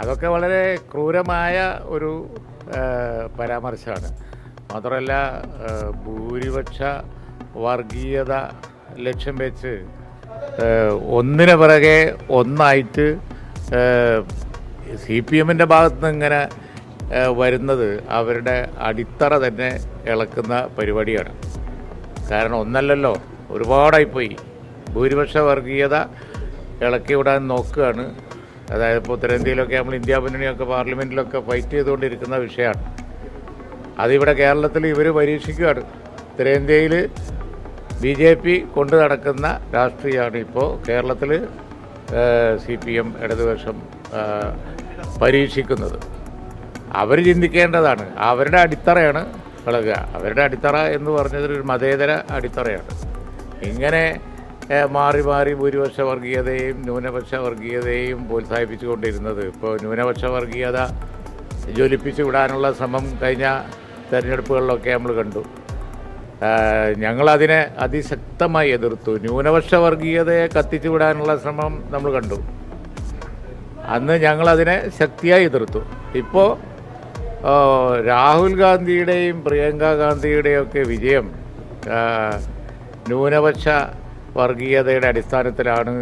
അതൊക്കെ വളരെ ക്രൂരമായ ഒരു പരാമർശമാണ്. മാത്രമല്ല ഭൂരിപക്ഷ വർഗീയത ലക്ഷ്യം വെച്ച് ഒന്നിനു പിറകെ ഒന്നായിട്ട് CPM-ൻ്റെ ഭാഗത്ത് നിന്ന് ഇങ്ങനെ വരുന്നത് അവരുടെ അടിത്തറ തന്നെ ഇളക്കുന്ന പരിപാടിയാണ്. കാരണം ഒന്നല്ലല്ലോ, ഒരുപാടായിപ്പോയി. ഭൂരിപക്ഷ വർഗീയത ഇളക്കി വിടാൻ നോക്കുകയാണ്. അതായത് ഇപ്പോൾ ഉത്തരേന്ത്യയിലൊക്കെ നമ്മൾ ഇന്ത്യ മുന്നണിയൊക്കെ പാർലമെൻറ്റിലൊക്കെ ഫൈറ്റ് ചെയ്തുകൊണ്ടിരിക്കുന്ന വിഷയമാണ്. അതിവിടെ കേരളത്തിൽ ഇവർ പരീക്ഷിക്കുകയാണ്. ഉത്തരേന്ത്യയിൽ BJP കൊണ്ട് നടക്കുന്ന രാഷ്ട്രീയമാണ് ഇപ്പോൾ കേരളത്തിൽ CPM ഇടതുപക്ഷം പരീക്ഷിക്കുന്നത്. അവർ ചിന്തിക്കേണ്ടതാണ്. അവരുടെ അടിത്തറയാണ് ഇളകുക. അവരുടെ അടിത്തറ എന്ന് പറഞ്ഞത് ഒരു മതേതര അടിത്തറയാണ്. ഇങ്ങനെ മാറി മാറി ഭൂരിപക്ഷ വർഗീയതയും ന്യൂനപക്ഷ വർഗീയതയും പ്രോത്സാഹിപ്പിച്ചുകൊണ്ടിരുന്നത് ഇപ്പോൾ ന്യൂനപക്ഷ വർഗീയത ജ്വലിപ്പിച്ചു വിടാനുള്ള ശ്രമം കഴിഞ്ഞ തെരഞ്ഞെടുപ്പുകളിലൊക്കെ നമ്മൾ കണ്ടു. ഞങ്ങളതിനെ അതിശക്തമായി എതിർത്തു. ന്യൂനപക്ഷ വർഗീയതയെ കത്തിച്ചു വിടാനുള്ള ശ്രമം നമ്മൾ കണ്ടു. അന്ന് ഞങ്ങളതിനെ ശക്തിയായി എതിർത്തു. ഇപ്പോൾ രാഹുൽ ഗാന്ധിയുടെയും പ്രിയങ്ക ഗാന്ധിയുടെയും ഒക്കെ വിജയം ന്യൂനപക്ഷ വർഗീയതയുടെ അടിസ്ഥാനത്തിലാണ്,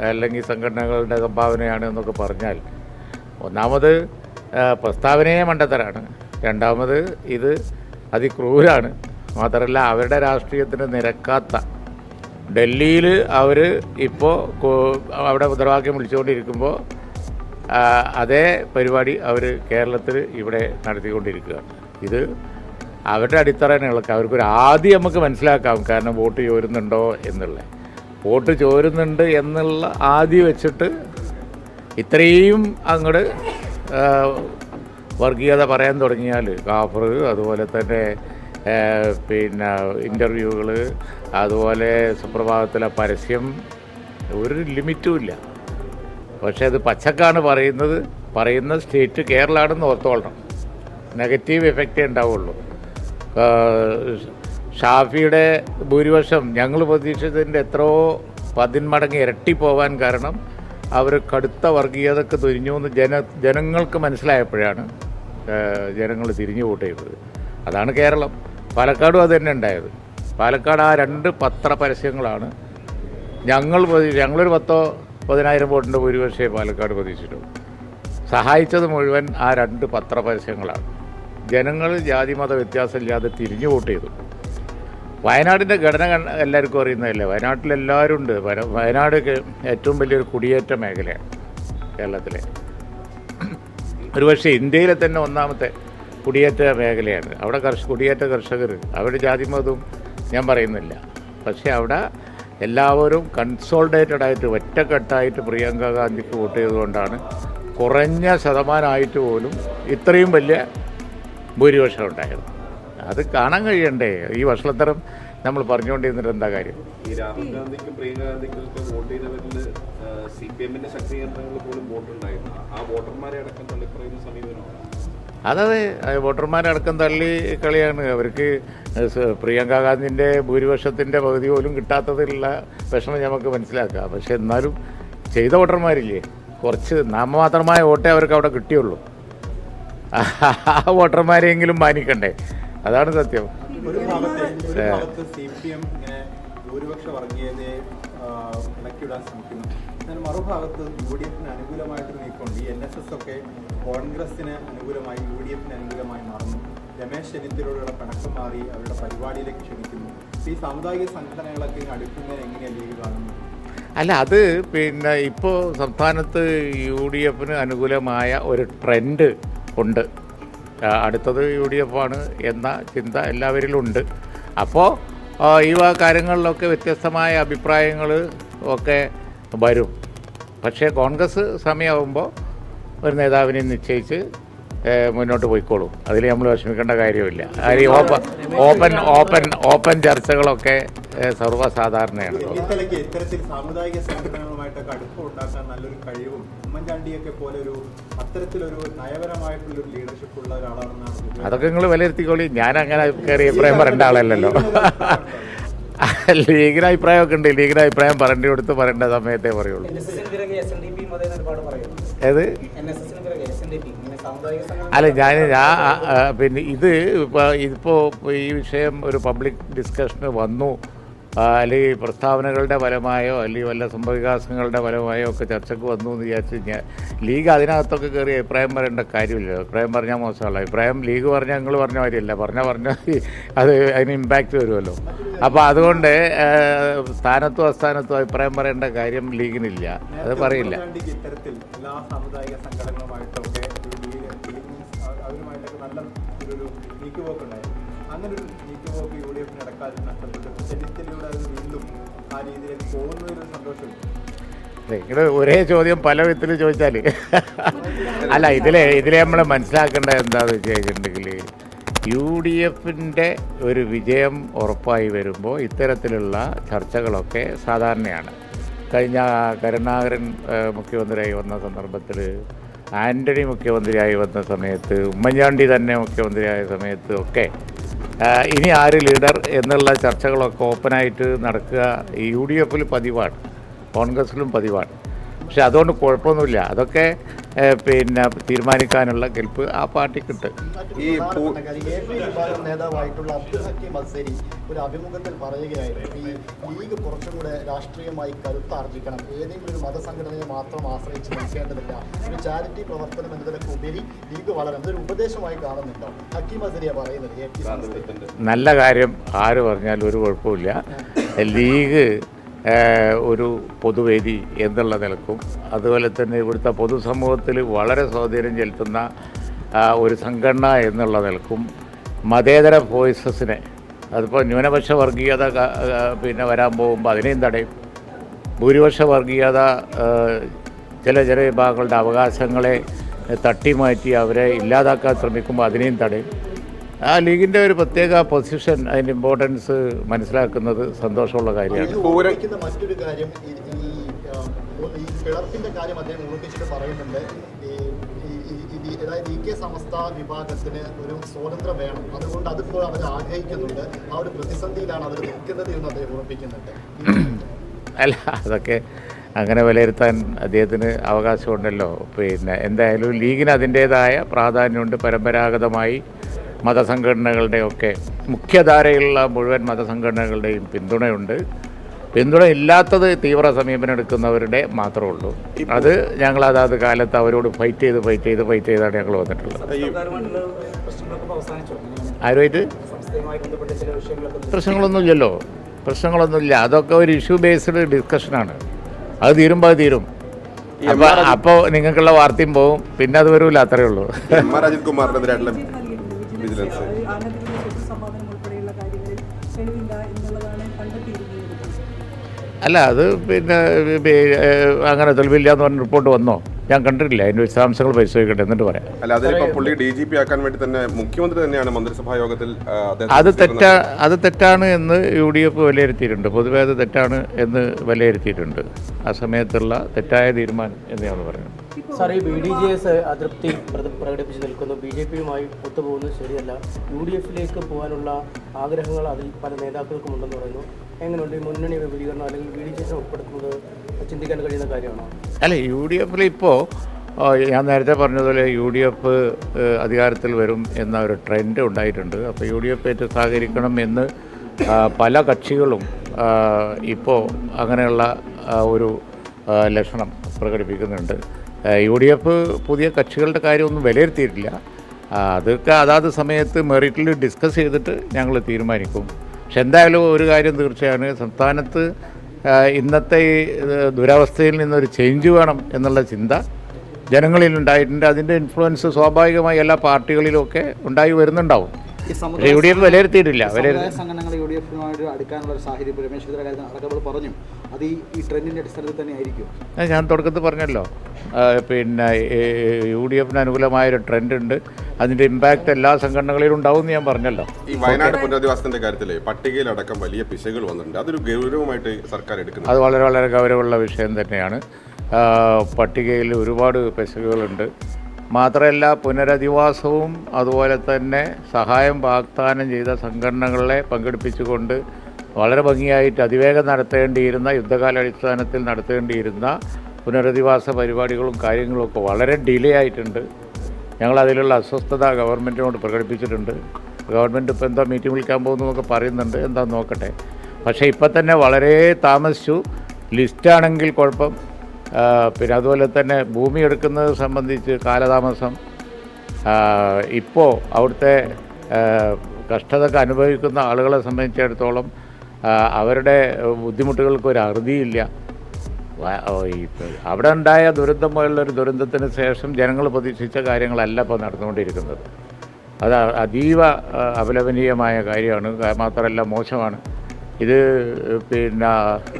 അല്ലെങ്കിൽ സംഘടനകളുടെ സംഭാവനയാണ് എന്നൊക്കെ പറഞ്ഞാൽ, ഒന്നാമത് പ്രസ്താവനയെ മണ്ടത്തരാണ്, രണ്ടാമത് ഇത് അതിക്രൂരാണ്. മാത്രമല്ല അവരുടെ രാഷ്ട്രീയത്തിന് നിരക്കാത്ത, ഡൽഹിയിൽ അവർ ഇപ്പോൾ അവിടെ മുദ്രാവാക്യം വിളിച്ചുകൊണ്ടിരിക്കുമ്പോൾ അതേ പരിപാടി അവർ കേരളത്തിൽ ഇവിടെ നടത്തിക്കൊണ്ടിരിക്കുകയാണ്. ഇത് അവരുടെ അടിത്തറയാണ് ഇളക്കുക. അവർക്കൊരു ആദ്യം നമുക്ക് മനസ്സിലാക്കാം, കാരണം വോട്ട് ചോരുന്നുണ്ടോ എന്നുള്ളത്. വോട്ട് ചോരുന്നുണ്ട് എന്നുള്ള ആദ്യം വെച്ചിട്ട് ഇത്രയും അങ്ങോട്ട് വർഗീയത പറയാൻ തുടങ്ങിയാൽ കാഫർ, അതുപോലെ തന്നെ പിന്നെ ഇൻ്റർവ്യൂകൾ, അതുപോലെ സുപ്രഭാതത്തിലെ പരസ്യം, ഒരു ലിമിറ്റും ഇല്ല. പക്ഷേ അത് പച്ചക്കാണ് പറയുന്ന സ്റ്റേറ്റ് കേരളമാണെന്ന് ഓർത്തോളണം. നെഗറ്റീവ് എഫക്റ്റേ ഉണ്ടാവുള്ളൂ. ഷാഫിയുടെ ഭൂരിപക്ഷം ഞങ്ങൾ പ്രതീക്ഷിച്ചതിൻ്റെ എത്രയോ 10 മടങ്ങ് ഇരട്ടി പോകാൻ കാരണം അവർ കടുത്ത വർഗീയതക്ക് തുരിഞ്ഞു എന്ന് ജനങ്ങൾക്ക് മനസ്സിലായപ്പോഴാണ് ജനങ്ങൾ തിരിഞ്ഞു വോട്ട് ചെയ്തത്. അതാണ് കേരളം. പാലക്കാടും അത് തന്നെ ഉണ്ടായത്. പാലക്കാട് ആ 2 പത്രപരസ്യങ്ങളാണ് ഞങ്ങളൊരു 10,000 വോട്ടിൻ്റെ ഭൂരിപക്ഷമേ പാലക്കാട് പ്രതീക്ഷിച്ചിട്ടുള്ളൂ. സഹായിച്ചത് മുഴുവൻ ആ 2 പത്രപരസ്യങ്ങളാണ്. ജനങ്ങൾ ജാതിമത വ്യത്യാസമില്ലാതെ തിരിഞ്ഞു വോട്ട് ചെയ്തു. വയനാടിൻ്റെ ഘടന എല്ലാവർക്കും അറിയുന്നതല്ലേ. വയനാട്ടിലെല്ലാവരും ഉണ്ട്. വയനാട് ഏറ്റവും വലിയൊരു കുടിയേറ്റ മേഖലയാണ് കേരളത്തിലെ. ഒരുപക്ഷെ ഇന്ത്യയിലെ തന്നെ ഒന്നാമത്തെ കുടിയേറ്റ മേഖലയാണ്. അവിടെ കുടിയേറ്റ കർഷകർ, അവരുടെ ജാതിമതവും ഞാൻ പറയുന്നില്ല. പക്ഷേ അവിടെ എല്ലാവരും കൺസോൾട്ടേറ്റഡ് ആയിട്ട് ഒറ്റക്കെട്ടായിട്ട് പ്രിയങ്ക ഗാന്ധിക്ക് വോട്ട് ചെയ്തുകൊണ്ടാണ് കുറഞ്ഞ ശതമാനമായിട്ട് പോലും ഇത്രയും വലിയ ഭൂരിപക്ഷം ഉണ്ടായത്. അത് കാണാൻ കഴിയണ്ടേ? ഈ വഷളത്തരം നമ്മൾ പറഞ്ഞുകൊണ്ടിരുന്നിട്ട് എന്താ കാര്യം? ഈ രാഹുൽ ഗാന്ധിക്കും പ്രിയങ്ക ഗാന്ധിക്കൊക്കെ വോട്ട് ചെയ്തവരിൽ CPM-ന്റെ ശക്തി കേന്ദ്രങ്ങളിൽ പോലും വോട്ടുണ്ടായിരുന്നു. ആ വോട്ടർമാരെ അടക്കം തള്ളിപ്പറയുന്ന സമീപനമാണ്. അതെ, വോട്ടർമാരടക്കം തള്ളി കളിയാണ്. അവർക്ക് പ്രിയങ്ക ഗാന്ധിൻ്റെ ഭൂരിപക്ഷത്തിൻ്റെ പകുതി പോലും കിട്ടാത്തതിലുള്ള വിഷമം നമുക്ക് മനസ്സിലാക്കാം. പക്ഷെ എന്നാലും ചെയ്ത വോട്ടർമാരില്ലേ, കുറച്ച് നാമമാത്രമായ വോട്ടേ അവർക്ക് അവിടെ കിട്ടിയുള്ളൂ. ആ വോട്ടർമാരെയെങ്കിലും മാനിക്കണ്ടേ? അതാണ് സത്യം. ഒരു ഭാഗത്ത് CPM ഇങ്ങനെ ഭൂരിപക്ഷ വർഗീയതയെ ഇളക്കിവിടാൻ ശ്രമിക്കുന്നു. എന്നാൽ മറുഭാഗത്ത് UDF-ന് അനുകൂലമായിട്ട് നീക്കൊണ്ട് ഈ NSS ഒക്കെ കോൺഗ്രസിന് അനുകൂലമായി UDF-ന് അനുകൂലമായി മാറുന്നു. രമേശ് ചെന്നിത്തലയോടുള്ള പിണക്കം മാറി അവരുടെ പരിപാടിയിലേക്ക് ക്ഷണിക്കുന്നു. ഈ സാമുദായിക സംഘടനകളൊക്കെ അടുക്കുന്നതിന് എങ്ങനെയാണ് ലീഗ് കാണുന്നു? അല്ല, അത് പിന്നെ ഇപ്പോൾ സംസ്ഥാനത്ത് UDF-ന് അനുകൂലമായ ഒരു ട്രെൻഡ് ഉണ്ട്. അടുത്തത് UDF ആണ് എന്ന ചിന്ത എല്ലാവരിലും ഉണ്ട്. അപ്പോൾ ഈ കാര്യങ്ങളിലൊക്കെ വ്യത്യസ്തമായ അഭിപ്രായങ്ങൾ ഒക്കെ വരും. പക്ഷേ കോൺഗ്രസ് സമയമാകുമ്പോൾ ഒരു നേതാവിനെ നിശ്ചയിച്ച് മുന്നോട്ട് പോയിക്കോളും. അതിൽ നമ്മൾ വിഷമിക്കേണ്ട കാര്യമില്ല. ഓപ്പൺ ചർച്ചകളൊക്കെ സർവ്വസാധാരണയാണ്. ഇത്തരത്തിൽ സാമുദായിക സംഘടനകളുമായിട്ടൊക്കെ അടുപ്പം ഉണ്ടാക്കാൻ നല്ലൊരു കഴിവും ഉമ്മൻചാണ്ടിയൊക്കെ പോലെ ഒരു അത്തരത്തിലൊരു നയപരമായിട്ടുള്ളൊരു ലീഡർഷിപ്പ് ഉള്ള ഒരാളാണെന്നാണ്. അതൊക്കെ നിങ്ങൾ വിലയിരുത്തിക്കോളി. ഞാൻ അങ്ങനെ കയറി അഭിപ്രായം പറയേണ്ട ആളല്ലല്ലോ. ലീഗിന് അഭിപ്രായമൊക്കെ ഉണ്ട്. ലീഗിന് അഭിപ്രായം പറയേണ്ടി കൊടുത്ത് പറയേണ്ട സമയത്തേ പറയുള്ളൂ. ഏത് അല്ല പിന്നെ ഇതിപ്പോൾ ഈ വിഷയം ഒരു പബ്ലിക് ഡിസ്കഷന് വന്നു, അല്ലെങ്കിൽ പ്രസ്താവനകളുടെ ഫലമായോ അല്ലെങ്കിൽ വല്ല സംഭവവികാസങ്ങളുടെ ഫലമായോ ഒക്കെ ചർച്ചയ്ക്ക് വന്നു എന്ന് വിചാരിച്ചു കഴിഞ്ഞാൽ ലീഗ് അതിനകത്തൊക്കെ കയറി അഭിപ്രായം പറയേണ്ട കാര്യമില്ല. അഭിപ്രായം പറഞ്ഞാൽ മോശമല്ല. അഭിപ്രായം ലീഗ് പറഞ്ഞാൽ ഞങ്ങൾ പറഞ്ഞ കാര്യമല്ല, പറഞ്ഞാൽ അത് അതിന് ഇമ്പാക്റ്റ് വരുമല്ലോ. അപ്പോൾ അതുകൊണ്ട് സ്ഥാനത്തും അസ്ഥാനത്തും അഭിപ്രായം പറയേണ്ട കാര്യം ലീഗിനില്ല, അത് പറയില്ല. ഇത്തരത്തിൽ എല്ലാ സാമുദായിക സംഘടനകളുമായിട്ടൊക്കെ അവരുമായിട്ടൊക്കെ നല്ല ഒരു നീക്കുപോക്കുണ്ടായിരുന്നു. അങ്ങനെ ഒരു നീക്കുപോക്ക് യു ഡി എഫിന് നടക്കാതെ നഷ്ടപ്പെട്ടു. ചെന്നിത്തലയുടെ അത് വീണ്ടും ആ രീതിയിലേക്ക് പോകുന്നതിലൊരു സന്തോഷമില്ല. നിങ്ങൾ ഒരേ ചോദ്യം പല വിധത്തിൽ ചോദിച്ചാൽ അല്ല, ഇതിലെ നമ്മൾ മനസ്സിലാക്കേണ്ടത് എന്താണെന്ന് വെച്ച് കഴിഞ്ഞിട്ടുണ്ടെങ്കിൽ യു ഡി എഫിൻ്റെ ഒരു വിജയം ഉറപ്പായി വരുമ്പോൾ ഇത്തരത്തിലുള്ള ചർച്ചകളൊക്കെ സാധാരണയാണ്. കഴിഞ്ഞ കരുണാകരൻ മുഖ്യമന്ത്രിയായി വന്ന സന്ദർഭത്തിൽ, ആൻ്റണി മുഖ്യമന്ത്രിയായി വന്ന സമയത്ത്, ഉമ്മൻചാണ്ടി തന്നെ മുഖ്യമന്ത്രിയായ സമയത്ത് ഒക്കെ ഇനി ആര് ലീഡർ എന്നുള്ള ചർച്ചകളൊക്കെ ഓപ്പണായിട്ട് നടക്കുക യു ഡി എഫിൽ പതിവാണ്, കോൺഗ്രസിലും പതിവാണ്. പക്ഷെ അതുകൊണ്ട് കുഴപ്പമൊന്നുമില്ല. അതൊക്കെ പിന്നെ തീരുമാനിക്കാനുള്ള കെൽപ്പ് ആ പാർട്ടിക്കിട്ട്. ഈ വിഭാഗം നേതാവായിട്ടുള്ള അബ്ദുൽ ഹക്കീം അസ്സരി ഒരു അഭിമുഖത്തിൽ പറയുകയായിരുന്നു, ഈ ലീഗ് കുറച്ചും കൂടെ രാഷ്ട്രീയമായി കരുത്താർജിക്കണം, ഏതെങ്കിലും ഒരു മതസംഘടനയെ മാത്രം ആശ്രയിച്ച് നിൽക്കേണ്ടതില്ല, ഒരു ചാരിറ്റി പ്രവർത്തനം എന്നതിനൊക്കെ ഉപരി ലീഗ് വളരണം, ഇതൊരു ഉപദേശമായി കാണുന്നുണ്ടോ? ഹക്കീം അസ്സരിയാണ് പറയുന്നത്. നല്ല കാര്യം, ആര് പറഞ്ഞാലും ഒരു കുഴപ്പമില്ല. ലീഗ് ഒരു പൊതുവേദി എന്നുള്ള നിലക്കും അതുപോലെ തന്നെ ഇവിടുത്തെ പൊതുസമൂഹത്തിൽ വളരെ സ്വാധീനം ചെലുത്തുന്ന ഒരു സംഘടന എന്നുള്ള നിലക്കും മതേതര വോയിസസിനെ, അതിപ്പോൾ ന്യൂനപക്ഷ വർഗീയത പിന്നെ വരാൻ പോകുമ്പോൾ അതിനെയും തടയും, ഭൂരിപക്ഷ വർഗീയത ചില വിഭാഗങ്ങളുടെ അവകാശങ്ങളെ തട്ടിമാറ്റി അവരെ ഇല്ലാതാക്കാൻ ശ്രമിക്കുമ്പോൾ അതിനെയും തടയും. ആ ലീഗിൻ്റെ ഒരു പ്രത്യേക പൊസിഷൻ, അതിൻ്റെ ഇമ്പോർട്ടൻസ് മനസ്സിലാക്കുന്നത് സന്തോഷമുള്ള കാര്യമാണ്. മറ്റൊരു കാര്യം, ഈ പിളർപ്പിൻ്റെ കാര്യം അദ്ദേഹം ഓർമ്മിച്ചിട്ട് പറയുന്നുണ്ട്. അതായത് ഇ.കെ. സമസ്ത വിഭാഗത്തിന് ഒരു സ്വാതന്ത്ര്യം വേണം, അതുകൊണ്ട് അതിപ്പോൾ അവർ ആഗ്രഹിക്കുന്നുണ്ട്, ആ ഒരു പ്രതിസന്ധിയിലാണ് അവർ നിൽക്കുന്നത് എന്ന് അദ്ദേഹം ഓർമ്മിക്കുന്നുണ്ട്. അല്ല, അതൊക്കെ അങ്ങനെ വിലയിരുത്താൻ അദ്ദേഹത്തിന് അവകാശമുണ്ടല്ലോ. പിന്നെ എന്തായാലും ലീഗിന് അതിൻ്റേതായ പ്രാധാന്യമുണ്ട്. പരമ്പരാഗതമായി മതസംഘടനകളുടെയൊക്കെ മുഖ്യധാരയിലുള്ള മുഴുവൻ മതസംഘടനകളുടെയും പിന്തുണയുണ്ട്. പിന്തുണ ഇല്ലാത്തത് തീവ്ര സമീപനം എടുക്കുന്നവരുടെ മാത്രമേ ഉള്ളൂ. അത് ഞങ്ങൾ അതാത് കാലത്ത് അവരോട് ഫൈറ്റ് ചെയ്താണ് ഞങ്ങൾ വന്നിട്ടുള്ളത്. ആരുമായിട്ട് പ്രശ്നങ്ങളൊന്നുമില്ല. അതൊക്കെ ഒരു ഇഷ്യൂ ബേസ്ഡ് ഡിസ്കഷനാണ്. അത് തീരുമ്പോൾ അത് തീരും. അപ്പോൾ നിങ്ങൾക്കുള്ള വാർത്തയും പോവും, പിന്നെ അത് വരില്ല, അത്രയേ ഉള്ളൂ. അല്ല, അത് പിന്നെ അങ്ങനെ തെളിവില്ല എന്ന് പറഞ്ഞ റിപ്പോർട്ട് വന്നോ? ഞാൻ കണ്ടിട്ടില്ല. അതിൻ്റെ വിശദാംശങ്ങൾ പരിശോധിക്കട്ടെ, എന്നിട്ട് പറയാം. അല്ല, അതിലിപ്പോൾ പുള്ളി DGP ആക്കാൻ വേണ്ടി തന്നെ മുഖ്യമന്ത്രി തന്നെയാണ് മന്ത്രിസഭാ യോഗത്തിൽ അത് തെറ്റാണ് എന്ന് UDF വിലയിരുത്തിയിട്ടുണ്ട്. പൊതുവെ അത് തെറ്റാണ് എന്ന് വിലയിരുത്തിയിട്ടുണ്ട്. ആ സമയത്തുള്ള തെറ്റായ തീരുമാനം എന്ന് ഞങ്ങൾ പറയുന്നത്. സാർ, ഈ BDJS അതൃപ്തി പ്രകടിപ്പിച്ച് നിൽക്കുന്നു, BJP-യുമായി ഒത്തുപോകുന്നത് ശരിയല്ല, UDF-ലേക്ക് പോകാനുള്ള ആഗ്രഹങ്ങൾ അതിൽ പല നേതാക്കൾക്കും ഉണ്ടെന്ന് പറയുന്നു. എങ്ങനെയുണ്ട് ഈ മുന്നണി വിപുലീകരണം അല്ലെങ്കിൽ BDJS ഉൾപ്പെടുത്തുന്നത് ചിന്തിക്കാൻ കഴിയുന്ന കാര്യമാണോ? അല്ല, UDF-ൽ ഇപ്പോൾ ഞാൻ നേരത്തെ പറഞ്ഞതുപോലെ UDF അധികാരത്തിൽ വരും എന്ന ഒരു ട്രെൻഡ് ഉണ്ടായിട്ടുണ്ട്. അപ്പോൾ UDF-ആയിട്ട് സഹകരിക്കണം എന്ന് പല കക്ഷികളും ഇപ്പോൾ അങ്ങനെയുള്ള ഒരു ലക്ഷണം പ്രകടിപ്പിക്കുന്നുണ്ട്. UDF പുതിയ കക്ഷികളുടെ കാര്യമൊന്നും വിലയിരുത്തിയിട്ടില്ല. അതൊക്കെ അതാത് സമയത്ത് മെറിറ്റിൽ ഡിസ്കസ് ചെയ്തിട്ട് ഞങ്ങൾ തീരുമാനിക്കും. പക്ഷെ എന്തായാലും ഒരു കാര്യം തീർച്ചയാണ്, സംസ്ഥാനത്ത് ഇന്നത്തെ ഈ ദുരവസ്ഥയിൽ നിന്നൊരു ചേഞ്ച് വേണം എന്നുള്ള ചിന്ത ജനങ്ങളിൽ ഉണ്ടായിട്ടുണ്ട്. അതിൻ്റെ ഇൻഫ്ലുവൻസ് സ്വാഭാവികമായി എല്ലാ പാർട്ടികളിലുമൊക്കെ ഉണ്ടായി വരുന്നുണ്ടാവും. UDF വിലയിരുത്തിയിട്ടില്ല. സംഘടനകൾ UDF-നുമായിട്ട് അടുക്കാനുള്ള ഒരു സാഹചര്യം രമേശ് ചെന്നിത്തല അടക്കമ്പോൾ പറഞ്ഞു. അത് ഈ ട്രെൻഡിൻ്റെ അടിസ്ഥാനത്തിൽ തന്നെ ആയിരിക്കും. ഞാൻ തുടക്കത്തിൽ പറഞ്ഞല്ലോ, പിന്നെ UDF-ന് അനുകൂലമായൊരു ട്രെൻഡ് ഉണ്ട്. അതിൻ്റെ ഇമ്പാക്റ്റ് എല്ലാ സംഘടനകളിലും ഉണ്ടാവും എന്ന് ഞാൻ പറഞ്ഞല്ലോ. ഈ വയനാട് പുനരധിവാസത്തിന്റെ കാര്യത്തിൽ പട്ടികയിലടക്കം വലിയ പിശകുകൾ വന്നിട്ടുണ്ട്. അതൊരു ഗൗരവമായിട്ട് സർക്കാർ എടുക്കുന്നത്. അത് വളരെ വളരെ ഗൗരവമുള്ള വിഷയം തന്നെയാണ്. പട്ടികയിൽ ഒരുപാട് പിശകുകളുണ്ട്. മാത്രമല്ല, പുനരധിവാസവും അതുപോലെ തന്നെ സഹായം വാഗ്ദാനം ചെയ്ത സംഘടനകളെ പങ്കെടുപ്പിച്ചുകൊണ്ട് വളരെ ഭംഗിയായിട്ട് അതിവേഗം നടത്തേണ്ടിയിരുന്ന, യുദ്ധകാലാടിസ്ഥാനത്തിൽ നടത്തേണ്ടിയിരുന്ന പുനരധിവാസ പരിപാടികളും കാര്യങ്ങളുമൊക്കെ വളരെ ഡിലേ ആയിട്ടുണ്ട്. ഞങ്ങളതിലുള്ള അസ്വസ്ഥത ഗവൺമെൻറ്റിനോട് പ്രകടിപ്പിച്ചിട്ടുണ്ട്. ഗവൺമെൻറ് ഇപ്പോൾ എന്താ മീറ്റിംഗ് വിളിക്കാൻ പോകുന്നു എന്നൊക്കെ പറയുന്നുണ്ട്, എന്താ നോക്കട്ടെ. പക്ഷേ ഇപ്പം തന്നെ വളരെ താമസിച്ചു. ലിസ്റ്റാണെങ്കിൽ കുഴപ്പം, പിന്നെ അതുപോലെ തന്നെ ഭൂമി എടുക്കുന്നത് സംബന്ധിച്ച് കാലതാമസം. ഇപ്പോൾ അവിടുത്തെ കഷ്ടതയൊക്കെ അനുഭവിക്കുന്ന ആളുകളെ സംബന്ധിച്ചിടത്തോളം അവരുടെ ബുദ്ധിമുട്ടുകൾക്ക് ഒരു അറുതിയില്ല. അവിടെ ഉണ്ടായ ദുരന്തം പോലുള്ളൊരു ദുരന്തത്തിന് ശേഷം ജനങ്ങൾ പ്രതീക്ഷിച്ച കാര്യങ്ങളല്ല ഇപ്പോൾ നടന്നുകൊണ്ടിരിക്കുന്നത്. അത് അതീവ അപലപനീയമായ കാര്യമാണ്. മാത്രമല്ല മോശമാണ് ഇത്. പിന്നെ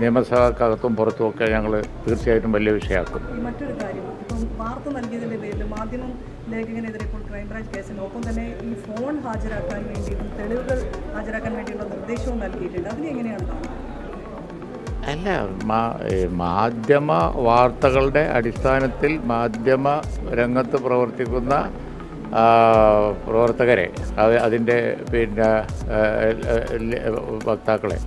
നിയമസഭക്കകത്തും പുറത്തുമൊക്കെ ഞങ്ങൾ തീർച്ചയായിട്ടും വലിയ വിഷയമാക്കും. മറ്റൊരു കാര്യം, ഇപ്പം വാർത്ത നൽകിയതിൻ്റെ പേരിൽ മാധ്യമം ലേഖകനെതിരെ ഇപ്പോൾ ക്രൈംബ്രാഞ്ച് കേസിൽ ഒപ്പം തന്നെ ഈ ഫോൺ ഹാജരാക്കാൻ വേണ്ടിയിട്ടും തെളിവുകൾ ഹാജരാക്കാൻ വേണ്ടിയുള്ള നിർദ്ദേശവും നൽകിയിട്ടുണ്ട്. അതിനെ എങ്ങനെയാണ് കാണുന്നത്? അല്ല, മാധ്യമ വാർത്തകളുടെ അടിസ്ഥാനത്തിൽ മാധ്യമ രംഗത്ത് പ്രവർത്തിക്കുന്ന പ്രവർത്തകരെ, അതിൻ്റെ പിന്നെ വക്താക്കളെ,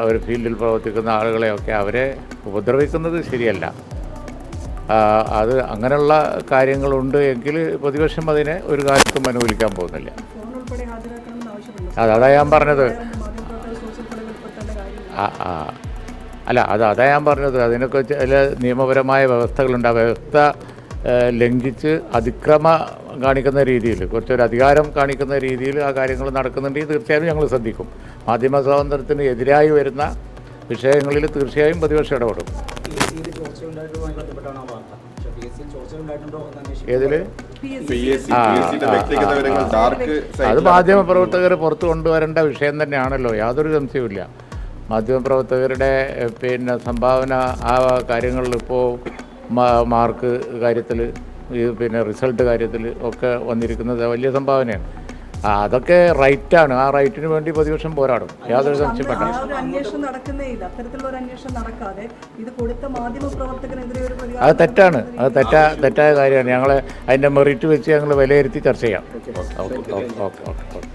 ഒരു ഫീൽഡിൽ പ്രവർത്തിക്കുന്ന ആളുകളെയൊക്കെ അവരെ ഉപദ്രവിക്കുന്നത് ശരിയല്ല. അത് അങ്ങനെയുള്ള കാര്യങ്ങളുണ്ട് എങ്കിൽ പ്രതിപക്ഷം അതിനെ ഒരു കാലത്തും അനുകൂലിക്കാൻ പോകുന്നില്ല. ഫോൺ ഉൾപ്പെടെ ഹാജരാക്കണമെന്ന് ആവശ്യപ്പെടുന്നു. അതാ ഞാൻ പറഞ്ഞത്. സോഷ്യൽ തെളിവുൾപ്പെടുത്തേണ്ട കാര്യം. അതാ ഞാൻ പറഞ്ഞത്. അതിനൊക്കെ ചില നിയമപരമായ വ്യവസ്ഥകളുണ്ട്. ആ വ്യവസ്ഥ ലംഘിച്ച് അതിക്രമ കാണിക്കുന്ന രീതിയിൽ, കുറച്ചൊരു അധികാരം കാണിക്കുന്ന രീതിയിൽ ആ കാര്യങ്ങൾ നടക്കുന്നുണ്ടെങ്കിൽ തീർച്ചയായും ഞങ്ങൾ ശ്രദ്ധിക്കും. മാധ്യമ സ്വാതന്ത്ര്യത്തിന് എതിരായി വരുന്ന വിഷയങ്ങളിൽ തീർച്ചയായും പ്രതിപക്ഷം ഇടപെടും. ഏതിൽ? അത് മാധ്യമപ്രവർത്തകർ പുറത്തു കൊണ്ടുവരേണ്ട വിഷയം തന്നെയാണല്ലോ, യാതൊരു സംശയവുമില്ല. മാധ്യമപ്രവർത്തകരുടെ പിന്നെ സംഭാവന ആ കാര്യങ്ങളിൽ ഇപ്പോൾ മാർക്ക് കാര്യത്തിൽ, പിന്നെ റിസൾട്ട് കാര്യത്തിൽ ഒക്കെ വന്നിരിക്കുന്നത് വലിയ സംഭാവനയാണ്. അതൊക്കെ റൈറ്റാണ്. ആ റൈറ്റിന് വേണ്ടി പ്രതിപക്ഷം പോരാടും, യാതൊരു സംശയം വേണ്ട. അന്വേഷണം നടക്കുന്നേ ഇല്ല. അത്തരത്തിലുള്ള ഒരു അന്വേഷണം നടക്കാതെ ഇത് കൊടുത്ത മാധ്യമ പ്രവർത്തകനെതിരെ ഒരു അത് തെറ്റാണ്. അത് തെറ്റായ കാര്യമാണ്. ഞങ്ങൾ അതിൻ്റെ മെറിറ്റ് വെച്ച് ഞങ്ങൾ വിലയിരുത്തി ചർച്ച ചെയ്യാം. ഓക്കെ.